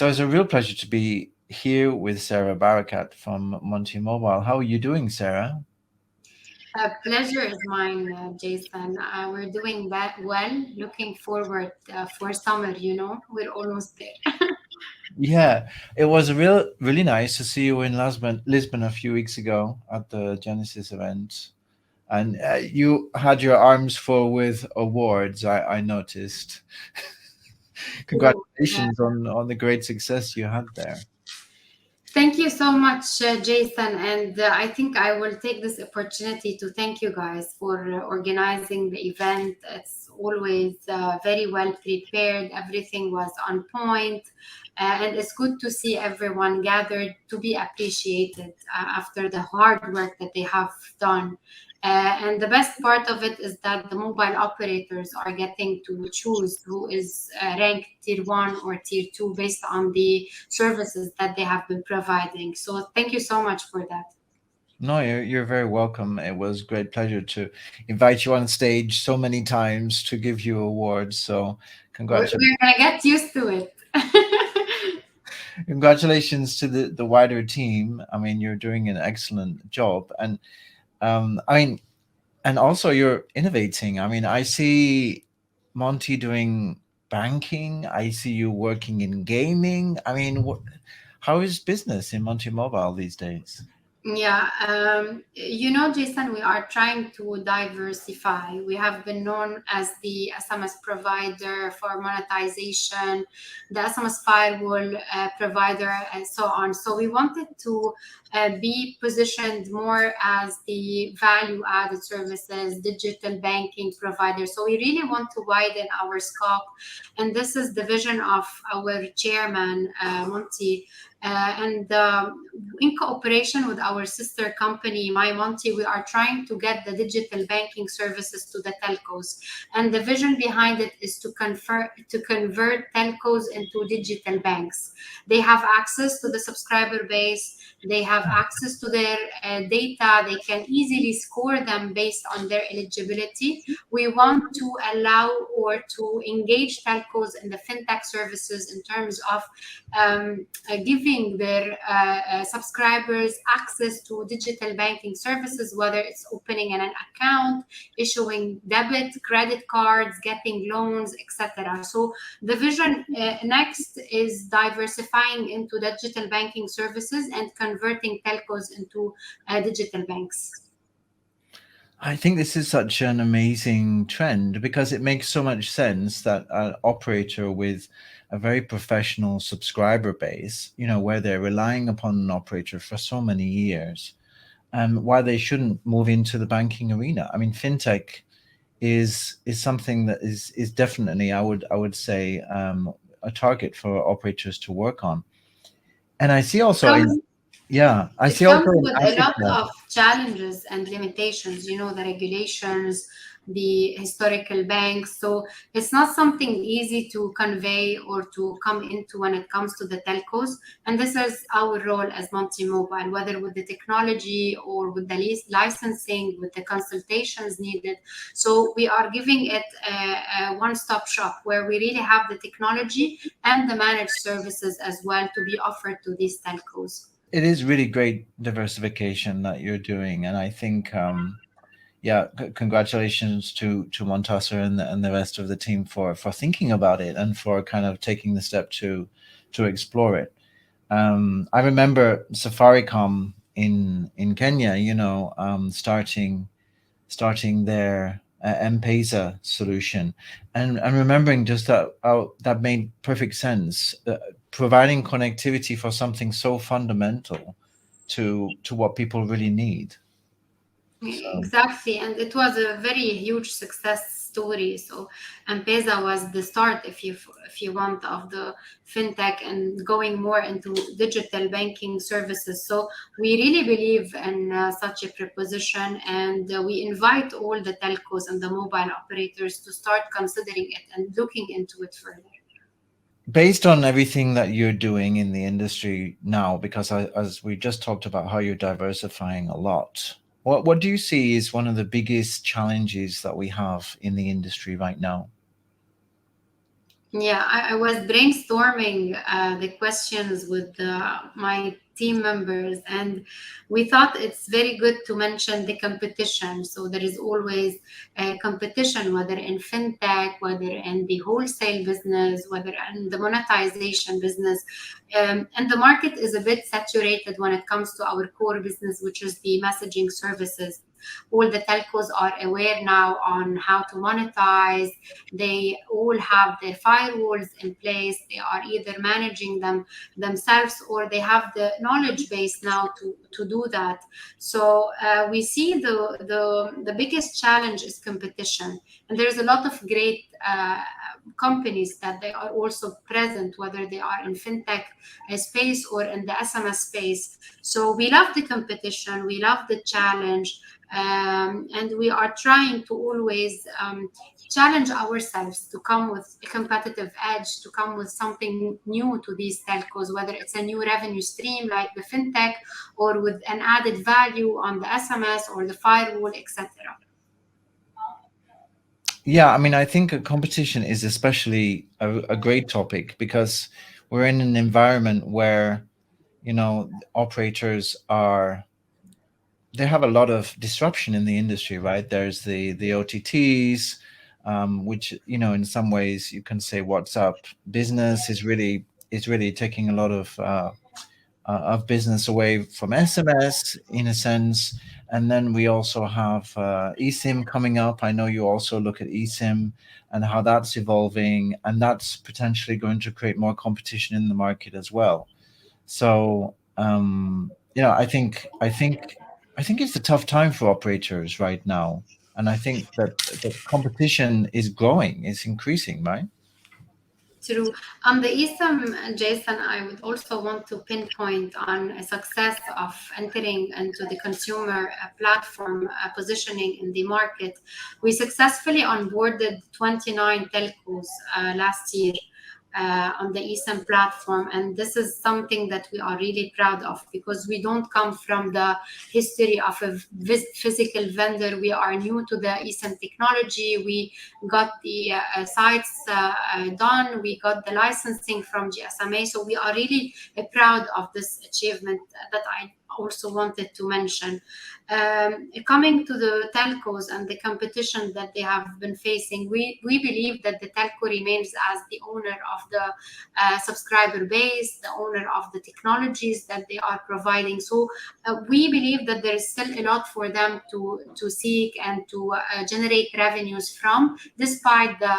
So it's a real pleasure to be here with Sarah Barakat from Monty Mobile. How are you doing, Sarah? Pleasure is mine, Jason. We're doing that well. Looking forward for summer, we're almost there. Yeah, it was really nice to see you in Lisbon a few weeks ago at the Genesis event. And you had your arms full with awards, I noticed. So, uh, Congratulations on the great success you had there. Thank you so much, Jason. And I think I will take this opportunity to thank you guys for organizing the event. It's always very well prepared, everything was on point. And it's good to see everyone gathered to be appreciated after the hard work that they have done. And the best part of it is that the mobile operators are getting to choose who is ranked tier one or tier two based on the services that they have been providing. So thank you so much for that. No, you're very welcome. It was a great pleasure to invite you on stage so many times to give you awards. So congratulations. We're gonna get used to it. Congratulations to the wider team. I mean, you're doing an excellent job, and I mean, and also you're innovating. I mean, I see Monty doing banking. I see you working in gaming. I mean, how is business in Monty Mobile these days? Yeah, Jason, we are trying to diversify. We have been known as the SMS provider for monetization, the SMS firewall provider, and so on. So we wanted to be positioned more as the value-added services, digital banking provider. So we really want to widen our scope, and this is the vision of our chairman, Monty. And in cooperation with our sister company, My Monty, we are trying to get the digital banking services to the telcos. And the vision behind it is to convert telcos into digital banks. They have access to the subscriber base. They have access to their data. They can easily score them based on their eligibility. We want to allow or to engage telcos in the fintech services in terms of giving their subscribers access to digital banking services, whether it's opening an account, issuing debit, credit cards, getting loans, etc. So the vision next is diversifying into digital banking services and converting telcos into digital banks. I think this is such an amazing trend because it makes so much sense that an operator with a very professional subscriber base, where they're relying upon an operator for so many years, why they shouldn't move into the banking arena. I mean, fintech is something that is definitely, I would say, a target for operators to work on. And I see It also in comes yeah, I It see also comes in with a lot Africa. of challenges and limitations, the regulations, the historical banks. So it's not something easy to convey or to come into when it comes to the telcos. And this is our role as Monty Mobile, whether with the technology or with the licensing, with the consultations needed. So we are giving it a one-stop shop where we really have the technology and the managed services as well to be offered to these telcos. It is really great diversification that you're doing, and I think yeah, congratulations to Montasser and the rest of the team for thinking about it and for kind of taking the step to explore it. I remember Safaricom in Kenya, starting their M-Pesa solution, and remembering just that how that made perfect sense, providing connectivity for something so fundamental to what people really need. So Exactly, and it was a very huge success story. So, M-Pesa was the start, if you want, of the fintech and going more into digital banking services. So, we really believe in such a proposition, and we invite all the telcos and the mobile operators to start considering it and looking into it further. based on everything that you're doing in the industry now, because as we just talked about how you're diversifying a lot, what do you see is one of the biggest challenges that we have in the industry right now? Yeah, I was brainstorming the questions with my team members, and we thought it's very good to mention the competition. So there is always a competition, whether in fintech, whether in the wholesale business, whether in the monetization business. And the market is a bit saturated when it comes to our core business, which is the messaging services. All the telcos are aware now on how to monetize. They all have their firewalls in place. They are either managing them themselves, or they have the knowledge base now to do that. So we see the biggest challenge is competition, and there's a lot of great companies that they are also present, whether they are in fintech space or in the SMS space. So we love the competition, we love the challenge, and we are trying to always challenge ourselves to come with a competitive edge, to come with something new to these telcos, whether it's a new revenue stream like the fintech, or with an added value on the SMS or the firewall, etc. Yeah, I mean, I think a competition is especially a great topic because we're in an environment where, operators are they have a lot of disruption in the industry, right? There's the OTTs, which in some ways you can say WhatsApp business is really taking a lot of business away from SMS in a sense. And then we also have eSIM coming up. I know you also look at eSIM and how that's evolving, and that's potentially going to create more competition in the market as well. So I think it's a tough time for operators right now, and I think that the competition is growing, it's increasing, right? True. On the eSIM, Jason, I would also want to pinpoint on a success of entering into the consumer platform positioning in the market. We successfully onboarded 29 telcos last year on the eSIM platform, and this is something that we are really proud of, because we don't come from the history of a physical vendor. We are new to the eSIM technology. We got the sites done. We got the licensing from GSMA. So we are really proud of this achievement that I also wanted to mention. Coming to the telcos and the competition that they have been facing, we believe that the telco remains as the owner of the subscriber base, the owner of the technologies that they are providing. So we believe that there is still a lot for them to seek and to generate revenues from, despite the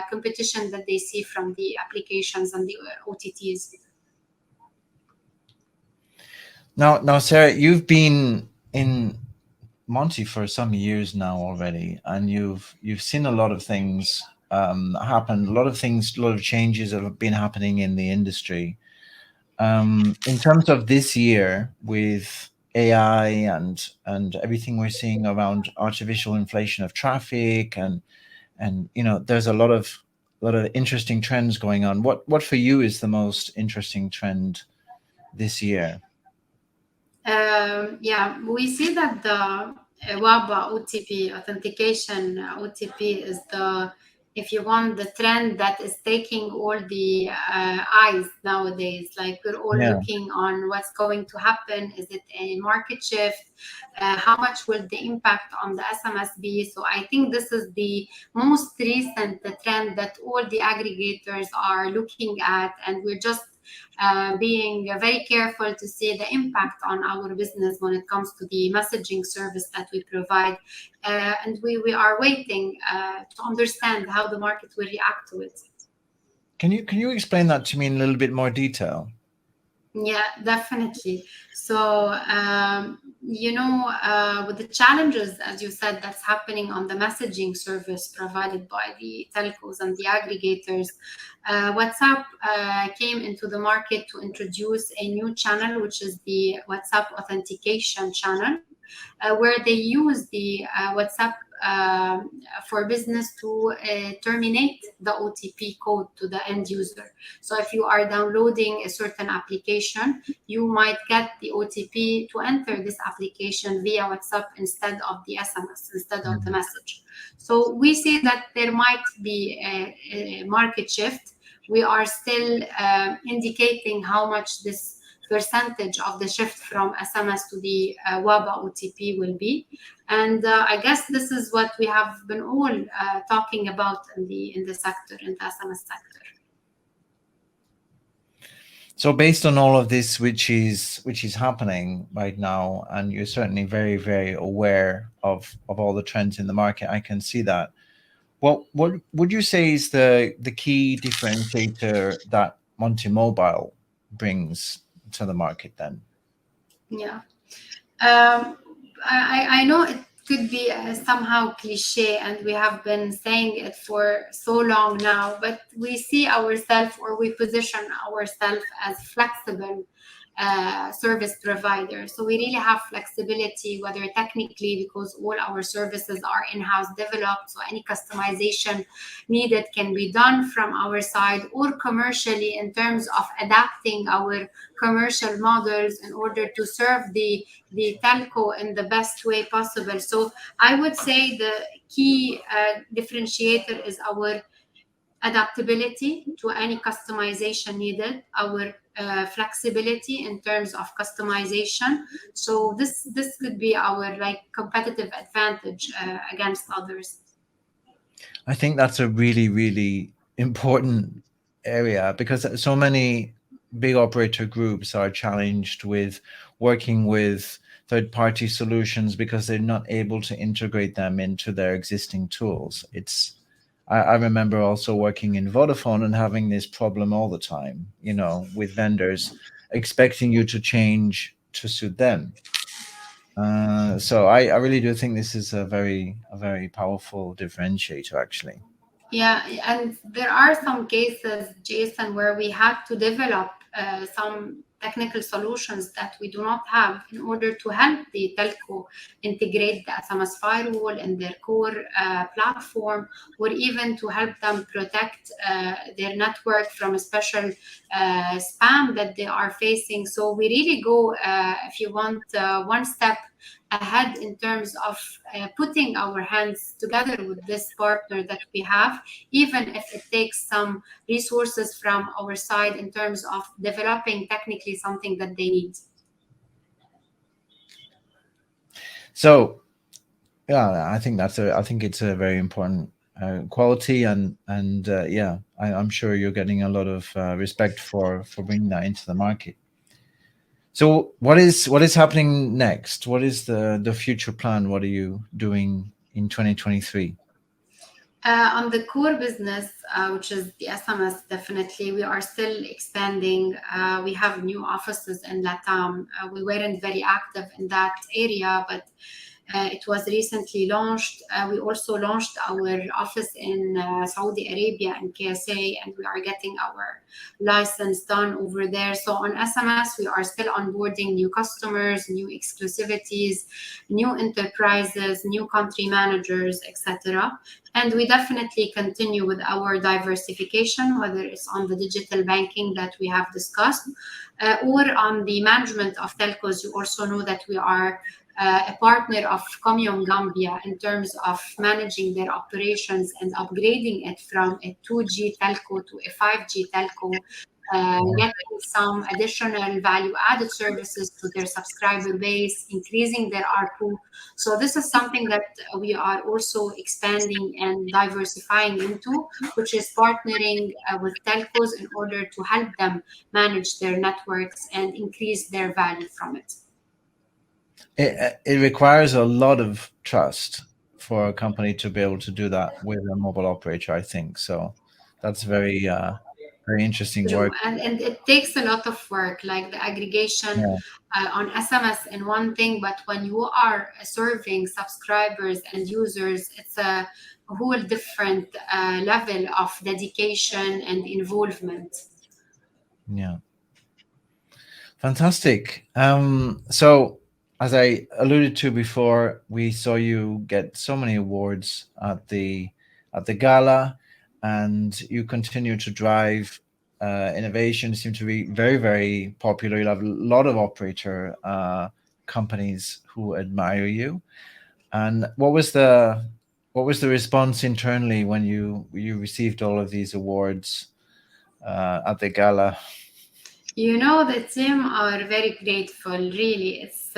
competition that they see from the applications and the OTTs. Now, Sarah, you've been in Monty for some years now already, and you've seen a lot of things happen, a lot of changes that have been happening in the industry. In terms of this year with AI and everything we're seeing around artificial inflation of traffic, and there's a lot of interesting trends going on. What for you is the most interesting trend this year? Yeah, we see that the WABA OTP authentication OTP is the, if you want, the trend that is taking all the eyes nowadays. Like, we're all Yeah. looking on what's going to happen. Is it a market shift? How much will the impact on the SMS be? So I think this is the most recent trend that all the aggregators are looking at, and we're just being very careful to see the impact on our business when it comes to the messaging service that we provide. And we are waiting to understand how the market will react to it. Can you explain that to me in a little bit more detail? Yeah, definitely. So, with the challenges, as you said, that's happening on the messaging service provided by the telcos and the aggregators, WhatsApp came into the market to introduce a new channel, which is the WhatsApp authentication channel, where they use the WhatsApp for business to terminate the OTP code to the end user. So if you are downloading a certain application, you might get the OTP to enter this application via WhatsApp instead of the SMS, instead of the Mhm. message. So we see that there might be a market shift. we are still indicating how much this percentage of the shift from SMS to the WABA OTP will be. And I guess this is what we have been all talking about in the sector, in the SMS sector. So based on all of this, which is happening right now, and you're certainly very, very aware of all the trends in the market, I can see that. What would you say is the key differentiator that Monty Mobile brings to the market then? Yeah. I know it could be somehow cliche, and we have been saying it for so long now, but we see ourselves, or we position ourselves as flexible service provider. So we really have flexibility, whether technically because all our services are in-house developed, so any customization needed can be done from our side, or commercially in terms of adapting our commercial models in order to serve the telco in the best way possible. So I would say the key differentiator is our adaptability to any customization needed, our flexibility in terms of customization. So this could be our like competitive advantage against others. I think that's a really, really important area, because so many big operator groups are challenged with working with third-party solutions because they're not able to integrate them into their existing tools. I remember also working in Vodafone and having this problem all the time, with vendors expecting you to change to suit them. So I really do think this is a very powerful differentiator, actually. Yeah, and there are some cases, Jason, where we had to develop some technical solutions that we do not have in order to help the telco integrate the SMS firewall in their core platform, or even to help them protect their network from a special spam that they are facing. So we really go, if you want, one step ahead in terms of putting our hands together with this partner that we have, even if it takes some resources from our side in terms of developing technically something that they need. So yeah, I think it's a very important quality, and yeah, I'm sure you're getting a lot of respect for bringing that into the market. So what is happening next? What is the future plan? What are you doing in 2023? On the core business, which is the SMS, definitely we are still expanding. We have new offices in Latam. We weren't very active in that area, but it was recently launched. We also launched our office in Saudi Arabia in KSA, and we are getting our license done over there. So on SMS, we are still onboarding new customers, new exclusivities, new enterprises, new country managers, etc. And we definitely continue with our diversification, whether it's on the digital banking that we have discussed, or on the management of telcos. You also know that we are a partner of Comium Gambia in terms of managing their operations and upgrading it from a 2G telco to a 5G telco, getting some additional value-added services to their subscriber base, increasing their ARPU. So this is something that we are also expanding and diversifying into, which is partnering with telcos in order to help them manage their networks and increase their value from it. It requires a lot of trust for a company to be able to do that with a mobile operator, I think. So that's very interesting True. work. And it takes a lot of work, like the aggregation Yeah. on SMS and one thing, but when you are serving subscribers and users, it's a whole different level of dedication and involvement. Yeah. Fantastic. So as I alluded to before, we saw you get so many awards at the gala, and you continue to drive innovation. You seem to be very popular. You have a lot of operator companies who admire you. And what was the response internally when you received all of these awards? at the gala? You know, the team are very grateful, really. It's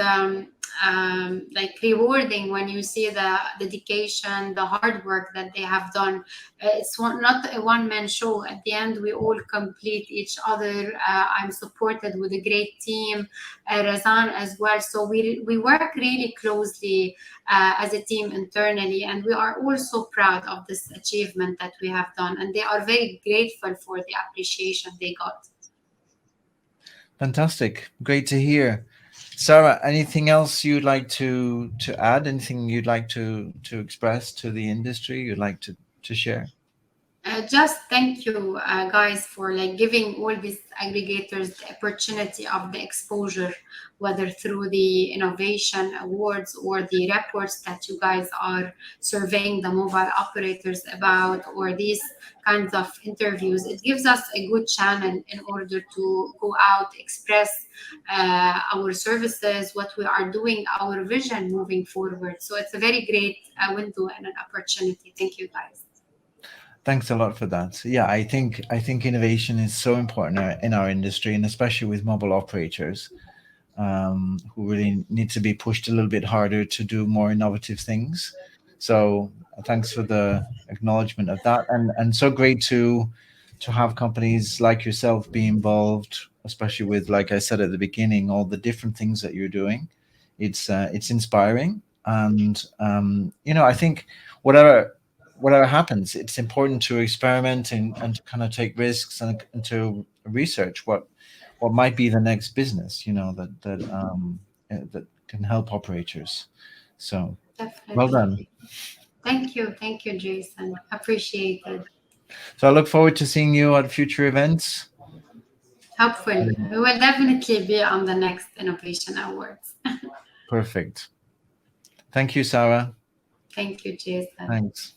like rewarding when you see the dedication, the hard work that they have done. Not a one-man show. At the end, we all complete each other. I'm supported with a great team, Razan as well. So we work really closely as a team internally, and we are also proud of this achievement that we have done. And they are very grateful for the appreciation they got. Fantastic. Great to hear. Sarah, anything else you'd like to add? Anything you'd like to express to the industry you'd like to share? Just thank you, guys, for like giving all these aggregators the opportunity of the exposure, whether through the innovation awards or the reports that you guys are surveying the mobile operators about, or these kinds of interviews. It gives us a good channel in order to go out, express our services, what we are doing, our vision moving forward. So it's a very great window and an opportunity. Thank you, guys. Thanks a lot for that. Yeah, I think innovation is so important in our industry, and especially with mobile operators, who really need to be pushed a little bit harder to do more innovative things. So thanks for the acknowledgement of that, and so great to have companies like yourself be involved, especially with, like I said at the beginning, all the different things that you're doing. It's inspiring, and I think whatever happens, it's important to experiment and to kind of take risks and to research what might be the next business, that can help operators. So well done. Definitely. Thank you, Jason. Appreciated. So I look forward to seeing you at future events. Hopefully, we will definitely be on the next Innovation Awards. Perfect. Thank you, Sarah. Thank you, Jason. Thanks.